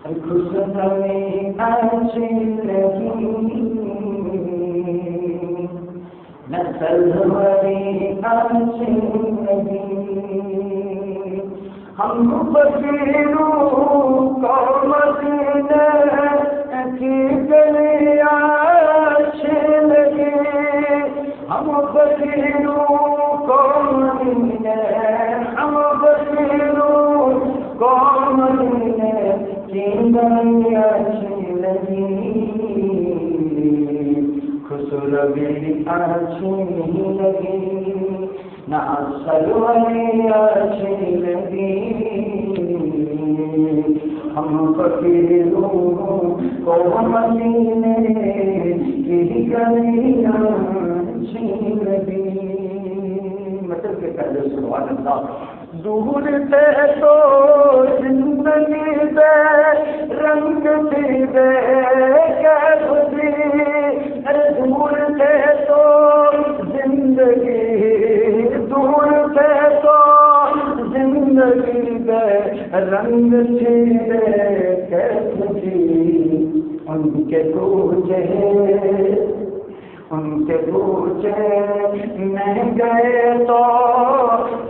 خوشنوی اچھی لگی نسل بڑی اچھی لگی ہم فقیروں کو مدینے کی گلیاں اچھی لگی ہم فقیروں کو مدینے ہم فقیروں کو مدینے کی گلیاں اچھی لگی خسروی اچھی لگی ناصروی اچھی لگی ہم فقیروں کو مدینے کی گلیاں اچھی لگی مطلب کہ پہلے سبحان اللہ دور تھے تو زندگی بے رنگ تھی بے کیف تھی دور تھے تو زندگی دور تھے تو زندگی بے رنگ تھی بے کیف تھی ان کے پوچھے میں گئے تو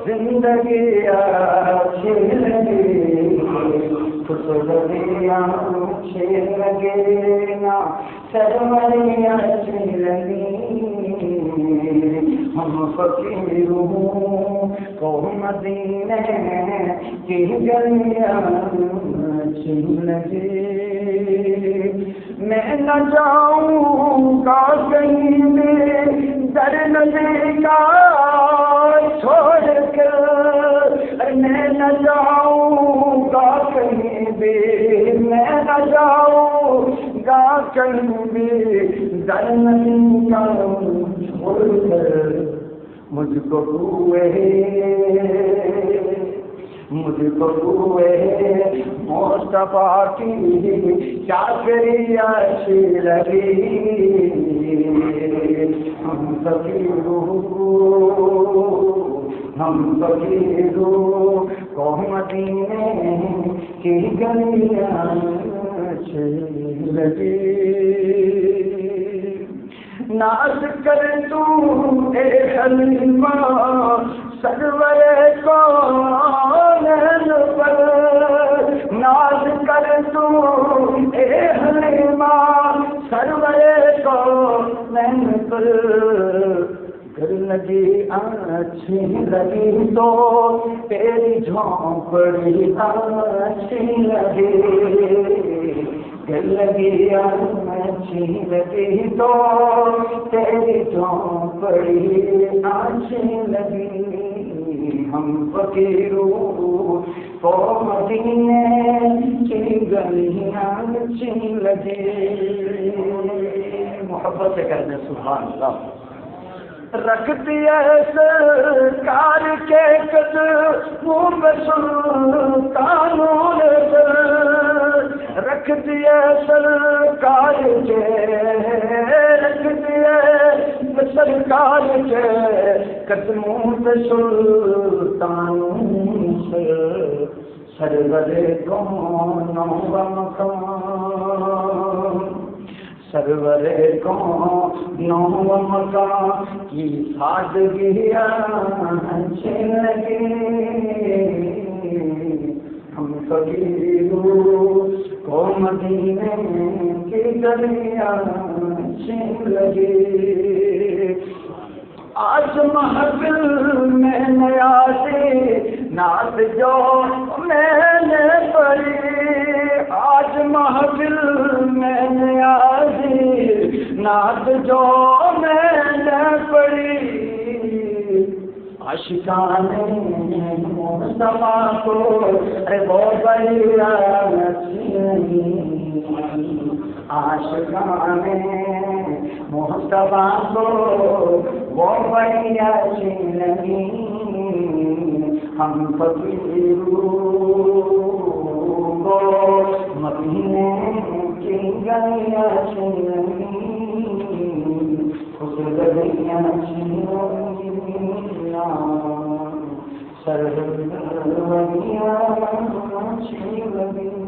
زندگی اچھی لگی خوشبوئی اچھی لگی نا سروری اچھی لگی ہم فقیروں کو مدینے کی گلیاں اچھی لگی میں نہ جاؤں گا کہیں بھی در نبی کا چھوڑ کر میں نہ جاؤں گا کہیں بھی میں نہ جاؤں گا کہیں بھی در نبی کا چھوڑ کر مجھ کو مصطفیٰ کی چاکری اچھی لگی ہم فقیروں کو مدینے کی گلیاں اچھی لگی ناز کر تو اے حلیمہ سرور کون پر ناز کر تو اے حلیمہ سرور کون پر گر لگی اچھی لگی تو تیری جھونپڑی اچھی لگی گر لگی اچھی لگی تو تیری جھونپڑی اچھی لگی ہم فقیروں کو مدینے کی گلیاں اچھی لگی محبت سے کرنے سبحان اللہ رکھ دیا سرکار کے قدموں میں سلطانوں نے رکھ دیا سرکار کے رکھ دیا سرکار کے قدموں میں سلطانوں سے سرور کون و مقام سرور کون و مقام کی سادگی اچھی لگی ہم فقیروں کو مدینے کی گلیاں اچھی لگی آج محفل میں نیازی نعت جو میں نے پڑھی آج محفل میں نیازی نعت جو میں نے پڑھی عاشقان مصطفیٰ کو وہ بڑی عاشقان مصطفیٰ کو وہ بڑی اچھی لگی ہم فقیروں کو مدینے کی گلیاں اچھی لگی خوشبویاں اچھی سرور اچھی لگی